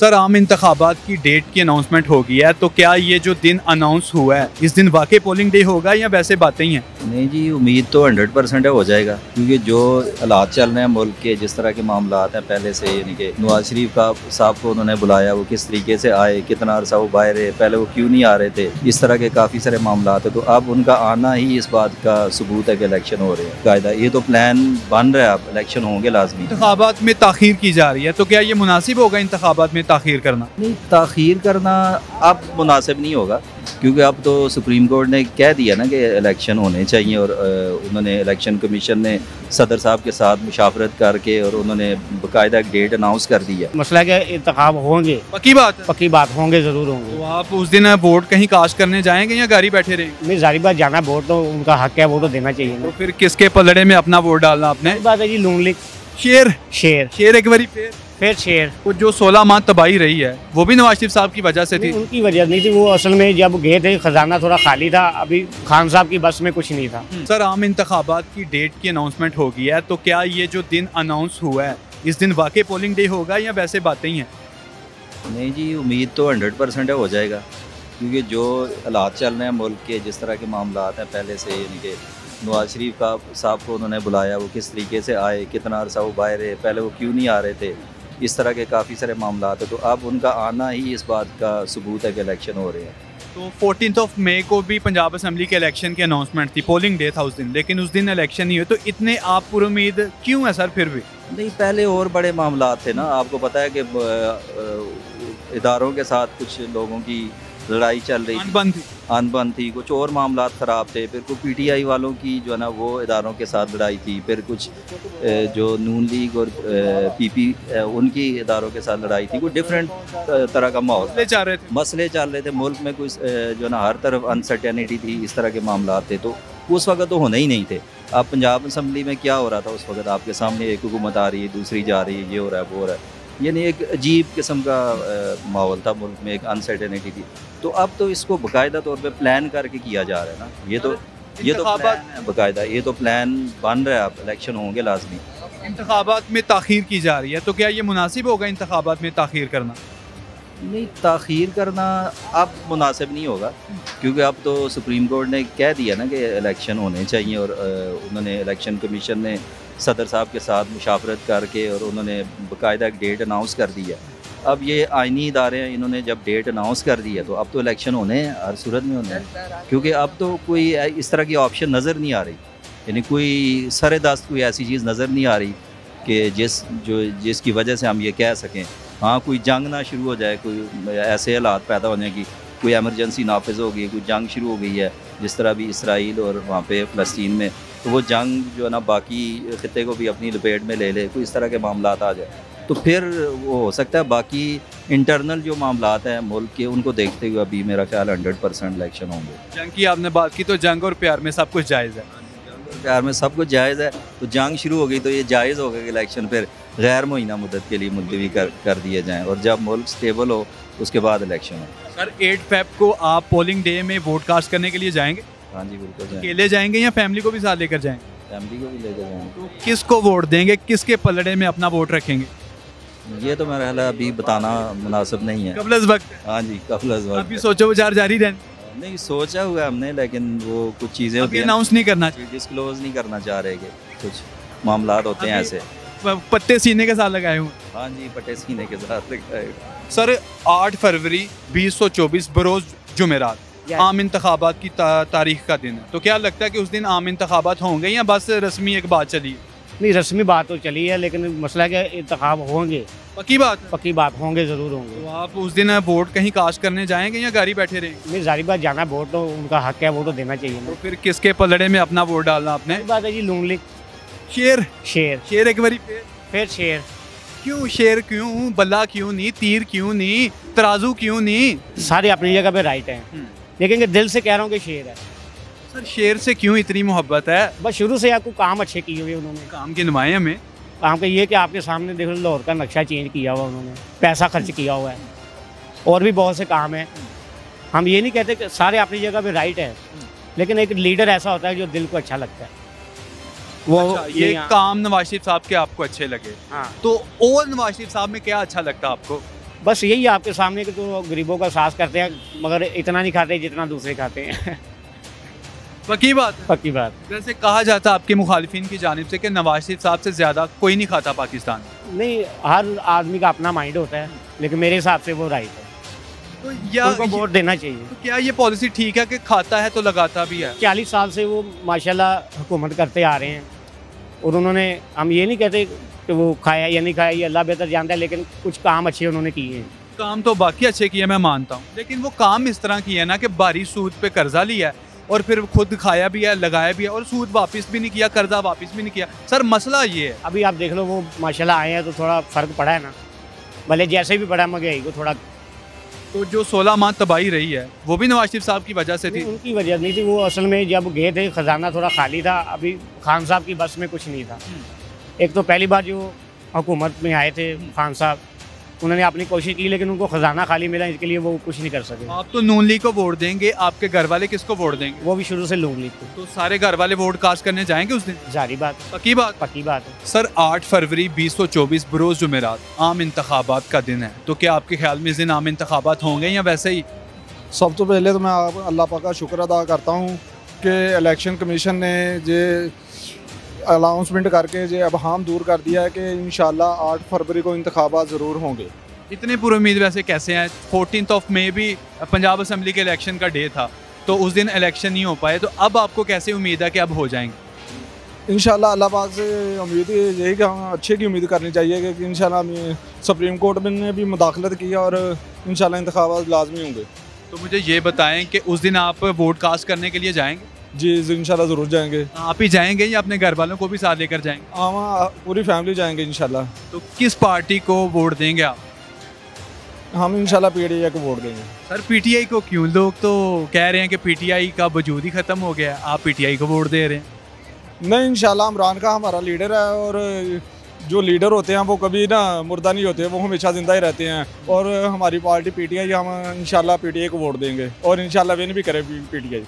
Sir आम इंतखाबात की डेट की अनाउंसमेंट हो गई है, तो क्या ये जो दिन अनाउंस हुआ है इस दिन वाकई पोलिंग डे होगा या वैसे बातें ही हैं? नहीं जी, उम्मीद तो 100% हो जाएगा, क्योंकि जो हालात चल रहे हैं मुल्क के, जिस तरह के मामलात हैं पहले से, यानी कि नवाज शरीफ साहब को उन्होंने बुलाया, वो किस तरीके से आए, कितना अरसा वो बाहर रहे, पहले वो क्यों नहीं आ रहे थे, इस तरह के काफ़ी सारे मामलात हैं। तो अब उनका आना ही इस बात का सबूत है कि इलेक्शन हो रहे हैं कायदा। ये तो प्लान बन रहा है, अब इलेक्शन होंगे लाजमी। इंतखाबात में ताखीर की जा रही है, तो क्या ये मुनासिब होगा इंतखाबात में ताखीर करना? नहीं, ताखीर करना अब मुनासिब नहीं होगा, क्योंकि अब तो सुप्रीम कोर्ट ने कह दिया ना कि इलेक्शन होने चाहिए, और उन्होंने इलेक्शन कमीशन ने सदर साहब के साथ मुशावरत करके और उन्होंने बाकायदा एक डेट अनाउंस कर दी है। मसला क्या, इंतखाब होंगे, पक्की बात है? पक्की बात, होंगे, ज़रूर होंगे। तो आप उस दिन वोट कहीं कास्ट करने जाएंगे या घर ही बैठे रहेंगे? नहीं, जारी बात, जाना वोट तो उनका हक है, वो तो देना चाहिए तो ना। फिर किसके पलड़े में अपना वोट डालना आपने? बात है जी, नून लीग। शेर शेर शेर एक बारी फिर शेर। वो जो 16 माह तबाही रही है वो भी नवाज शरीफ साहब की वजह से थी। उनकी वजह नहीं थी, वो असल में जब गए थे खजाना थोड़ा खाली था, अभी खान साहब की बस में कुछ नहीं था। सर आम इंतखाबात की डेट की अनाउंसमेंट हो गई है, तो क्या ये जो दिन अनाउंस हुआ है इस दिन वाकई पोलिंग डे होगा या वैसे बातें ही हैं? नहीं जी, उम्मीद तो 100% हो जाएगा, क्योंकि जो हालात चल रहे हैं मुल्क के, जिस तरह के मामलात हैं पहले से, यानी कि नवाज शरीफ साहब को उन्होंने बुलाया, वो किस तरीके से आए, कितना अरसा वो बाहर रहे, पहले वो क्यों नहीं आ रहे थे, इस तरह के काफ़ी सारे मामलात हैं। तो अब उनका आना ही इस बात का सबूत है कि इलेक्शन हो रहे हैं। तो 14 मई को भी पंजाब असम्बली के इलेक्शन की अनाउंसमेंट थी, पोलिंग डे था उस दिन, लेकिन उस दिन इलेक्शन नहीं हुए, तो इतने आप पुरुमीद क्यों है सर? फिर भी नहीं, पहले और बड़े मामलात थे ना, आपको पता है कि इदारों के साथ कुछ लोगों की लड़ाई चल रही थी, अनबन थी, कुछ और मामलात ख़राब थे, फिर कुछ पीटीआई वालों की जो है ना वो इदारों के साथ लड़ाई थी, फिर कुछ जो नून लीग और पीपी उनकी इदारों के साथ लड़ाई थी, कुछ डिफरेंट तरह का माहौल मसले चल रहे थे मुल्क में, कुछ जो है ना हर तरफ अनसर्टेनिटी थी, इस तरह के मामलात थे। तो उस वक्त तो होने ही नहीं थे। अब पंजाब असम्बली में क्या हो रहा था उस वक्त, आपके सामने एक हुकूमत आ रही है, दूसरी जा रही है, ये हो रहा है, वो हो रहा है, यानी एक अजीब किस्म का माहौल था मुल्क में, एक अनसर्टेनिटी थी। तो अब तो इसको बाकायदा तौर पे प्लान करके किया जा रहा है ना, ये तो प्लान है बाकायदा, ये तो प्लान बन रहा है, अब इलेक्शन होंगे लाजमी। इंतखाबात में ताखीर की जा रही है, तो क्या ये मुनासिब होगा इंतखाबात में ताखीर करना? नहीं, ताखीर करना अब मुनासिब नहीं होगा, क्योंकि अब तो सुप्रीम कोर्ट ने कह दिया ना कि इलेक्शन होने चाहिए, और उन्होंने इलेक्शन कमीशन ने सदर साहब के साथ मुशावरत करके और उन्होंने बाकायदा एक डेट अनाउंस कर दी है। अब ये आइनी इदारे हैं, इन्होंने जब डेट अनाउंस कर दी है तो अब तो इलेक्शन होने हैं, हर सूरत में होने हैं, क्योंकि अब तो कोई इस तरह की ऑप्शन नज़र नहीं आ रही, यानी कोई सरेदस्त कोई ऐसी चीज़ नज़र नहीं आ रही कि जिसकी वजह से हम ये कह सकें हाँ कोई जंग ना शुरू हो जाए, कोई ऐसे हालात पैदा होने की, कोई एमरजेंसी नाफिज हो गई, कोई जंग शुरू हो गई है, जिस तरह भी इसराइल और वहाँ पे फ़लस्तीन में, तो वो जंग जो है ना बाकी ख़ित्ते को भी अपनी लपेट में ले ले, कोई इस तरह के मामलात आ जाए, तो फिर वो हो सकता है। बाकी इंटरनल जो मामलात हैं मुल्क के, उनको देखते हुए अभी मेरा ख्याल 100% इलेक्शन होंगे। जंग की आपने बात की, तो जंग और प्यार में सब कुछ जायज़ है। प्यार में सब कुछ जायज़ है, तो जंग शुरू हो गई तो ये जायज़ होगा कि इलेक्शन फिर गैर मुइना मुद्दत के लिए मुलतवी कर दिए जाएँ, और जब मुल्क स्टेबल हो उसके बाद इलेक्शन हो। सर 8 फ़रवरी को आप पोलिंग डे में वोट कास्ट करने के लिए जाएंगे? हाँ जी, बिल्कुल। अकेले जाएंगे या फैमिली को भी साथ लेकर जाएंगे? फैमिली को भी लेकर जाएंगे। तो किसको वोट देंगे, किसके पलड़े में अपना वोट रखेंगे? ये तो मेरा ख्याल है अभी बताना मुनासिब नहीं है। कबल वक्त? हाँ जी, कबल वक्त। अभी सोचो विचार जारी रहने? नहीं, सोचा हुआ है हमने, लेकिन वो कुछ चीज़ें होती हैं, अनाउंस नहीं करना चाहिए, डिस्क्लोज नहीं करना चाह रहे, कि कुछ मामलात होते हैं ऐसे। पत्ते सीने के साथ लगाए हुए? हाँ जी, पट्टे सीने के साथ लगाए। सर 8 फरवरी 2024 बरोज़ जुमेरात आम इंतखाबात की तारीख का दिन है, तो क्या लगता है कि उस दिन आम इंतखाबात होंगे या बस रस्मी एक बात चली? नहीं, रस्मी बात तो चली है, लेकिन मसला क्या, इंतखाब होंगे, पक्की बात? पक्की बात, होंगे, ज़रूर होंगे। तो आप उस दिन वोट कहीं कास्ट करने जाएंगे या घर ही बैठे रहेंगे? नहीं, जारी बात, जाना वोट तो उनका हक है, वो तो देना चाहिए ना। तो फिर किसके पलड़े में अपना वोट डालना आपने? बात है जी, नून लीग। शेर एक बारी फिर शेर। क्यों शेर, क्यों बल्ला, क्यों नहीं तीर, क्यों नहीं तराजू, क्यों नहीं? सारे अपनी जगह पे राइट हैं, लेकिन दिल से कह रहा हूँ कि शेर है। सर शेर से क्यों इतनी मोहब्बत है? बस शुरू से आपको काम अच्छे किए हुए उन्होंने। काम के नुमाए हमें काम का ये कि आपके सामने देखो, लाहौर का नक्शा चेंज किया हुआ उन्होंने, पैसा खर्च किया हुआ है, और भी बहुत से काम हैं। हम ये नहीं कहते कि सारे अपनी जगह पे राइट है, लेकिन एक लीडर ऐसा होता है जो दिल को अच्छा लगता है। वो अच्छा, ये काम नवाज शरीफ साहब के आपको अच्छे लगे? हाँ। तो और नवाज शरीफ साहब में क्या अच्छा लगता है आपको? बस यही है आपके सामने कि तो गरीबों का साथ करते हैं मगर इतना नहीं खाते जितना दूसरे खाते हैं। पक्की बात है। पक्की बात। वैसे कहा जाता है आपके मुखालिफिन की जानिब से कि नवाज शरीफ साहब से ज़्यादा कोई नहीं खाता पाकिस्तान में। नहीं, हर आदमी का अपना माइंड होता है, लेकिन मेरे हिसाब से वो राइट है, तो या उनको वोट देना चाहिए। तो क्या ये पॉलिसी ठीक है कि खाता है तो लगाता भी है? 40 साल से वो माशाल्लाह हुकूमत करते आ रहे हैं और उन्होंने, हम ये नहीं कहते कि वो खाया या नहीं खाया, ये अल्लाह बेहतर जानता है, लेकिन कुछ काम अच्छे उन्होंने किए हैं। काम तो बाकी अच्छे किए मैं मानता हूँ, लेकिन वो काम इस तरह किया ना कि भारी सूद पे कर्जा लिया है और फिर खुद खाया भी है, लगाया भी है और सूद वापस भी नहीं किया, कर्जा वापस भी नहीं किया। सर मसला ये है। अभी आप देख लो वो माशाल्लाह आए हैं तो थोड़ा फ़र्क पड़ा है ना, भले जैसे भी पड़ा महंगाई को थोड़ा। तो जो 16 माह तबाही रही है वो भी नवाज शरीफ साहब की वजह से थी। उनकी वजह नहीं थी, वो असल में जब गए थे खजाना थोड़ा खाली था, अभी खान साहब की बस में कुछ नहीं था। एक तो पहली बार जो हुकूमत में आए थे खान साहब, उन्होंने अपनी कोशिश की लेकिन उनको खजाना खाली मिला, इसके लिए वो कुछ नहीं कर सके। आप तो नून लीग को वोट देंगे, आपके घर वाले किसको वोट देंगे? वो भी शुरू से लोग लीग थे। तो सारे घर वाले वोट कास्ट करने जाएंगे उस दिन? जारी बात, पक्की बात। पक्की बात है। सर 8 फरवरी 2024 बरोज़ जुमेरात आम इंतखाबात का दिन है, तो क्या आपके ख्याल में इस दिन आम इंतखाबात होंगे या वैसे ही? सब तो पहले तो मैं अल्लाह पाक का शुक्र अदा करता हूँ कि इलेक्शन कमीशन ने जे अनाउंसमेंट करके जे अबहम दूर कर दिया है कि इंशाल्लाह 8 फरवरी को इंतखाबात ज़रूर होंगे। इतने पूरे उम्मीद वैसे कैसे हैं? 14 मई भी पंजाब असम्बली के इलेक्शन का डे था, तो उस दिन इलेक्शन नहीं हो पाए, तो अब आपको कैसे उम्मीद है कि अब हो जाएंगे? इंशाल्लाह अल्लाह पाक से उम्मीद यही कि हम अच्छे की उम्मीद करनी चाहिए कि इंशाल्लाह सुप्रीम कोर्ट में ने भी मुदाखलत की और इंशाल्लाह इंतखाबात लाजमी होंगे। तो मुझे ये बताएं कि उस दिन आप वोट कास्ट करने के लिए जाएंगे? जी इंशाल्लाह ज़रूर जाएंगे। आप ही जाएंगे या अपने घर वालों को भी साथ लेकर जाएंगे? हम पूरी फैमिली जाएंगे इंशाल्लाह। तो किस पार्टी को वोट देंगे आप? हम इंशाल्लाह पीटीआई को वोट देंगे। सर पीटीआई को क्यों? लोग तो कह रहे हैं कि पीटीआई का वजूद ही ख़त्म हो गया, आप पीटीआई को वोट दे रहे हैं। नहीं, इंशाल्लाह इमरान खान हमारा लीडर है और जो लीडर होते हैं वो कभी ना मुर्दा नहीं होते, वो हमेशा ज़िंदा ही रहते हैं। और हमारी पार्टी पीटीआई, हम इंशाल्लाह पीटीआई को वोट देंगे और इंशाल्लाह विन भी करें पीटीआई।